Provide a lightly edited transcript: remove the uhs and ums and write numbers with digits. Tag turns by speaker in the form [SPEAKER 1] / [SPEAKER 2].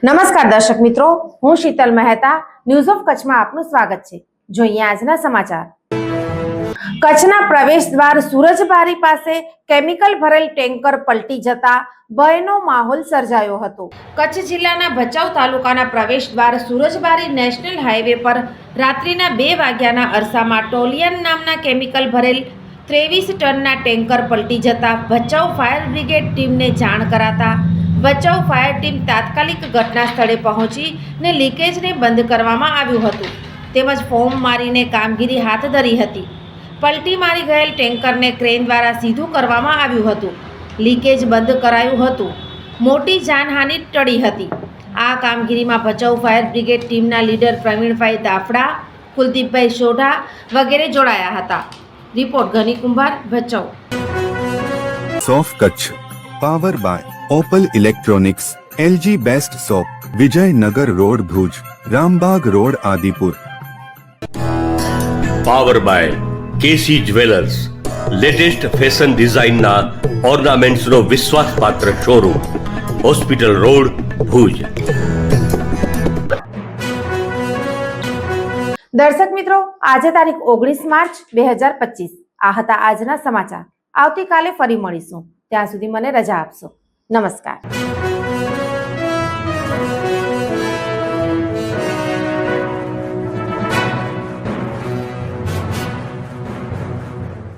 [SPEAKER 1] નમસ્કાર દર્શક મિત્રો, હું શીતલ મહેતા ન્યૂઝ ઓફ કચ્છમાં આપનું સ્વાગત છે। જોઈએ આજના સમાચાર। કચ્છના પ્રવેશ દ્વાર સુરજબારી પાસે કેમિકલ ભરેલ ટેન્કર પલટી જતા ભયનો માહોલ સર્જાયો હતો। કચ્છ જિલ્લાના ભચાઉ તાલુકાના પ્રવેશ દ્વાર સુરજબારી નેશનલ હાઈવે પર રાત્રિના 2 વાગ્યાના અરસામાં ટોલિયન નામના કેમિકલ ભરેલ 23 ટનના ટેન્કર પલટી જતા ભચાઉ ફાયર બ્રિગેડ ટીમને જાણ કરાતા ભચાઉ ફાયર ટીમ તાત્કાલિક ઘટના સ્થળે પહોંચીને લીકેજને બંધ કરવામાં આવ્યું હતું તેમજ ફોર્મ મારીને કામગીરી હાથ ધરી હતી। પલટી મારી ગયેલ ટેન્કરને ક્રેન દ્વારા સીધું કરવામાં આવ્યું હતું। લીકેજ બંધ કરાયું હતું। મોટી જાનહાનિ ટળી હતી। આ કામગીરીમાં ભચાઉ ફાયર બ્રિગેડ ટીમના લીડર પ્રવીણભાઈ દાફડા, કુલદીપભાઈ સોઢા વગેરે જોડાયા હતા। રિપોર્ટ ઘની કુંભાર, ભચાઉ।
[SPEAKER 2] સોફ Kutch power by Opal electronics, LG best shop, Vijaynagar road Bhuj, Rambagh road Adipur.
[SPEAKER 3] Power by KC jewellers, latest fashion ડિઝાઇનના ઓર્નામેન્ટ્સનો વિશ્વાસપાત્ર શોરૂમ, હોસ્પિટલ રોડ ભુજ।
[SPEAKER 1] દર્શક મિત્રો, આજે તારીખ 19 માર્ચ 2025 આ હતા આજના સમાચાર। આવતીકાલે ફરી મળીશું, ત્યાં સુધી મને રજા આપશો। નમસ્કાર।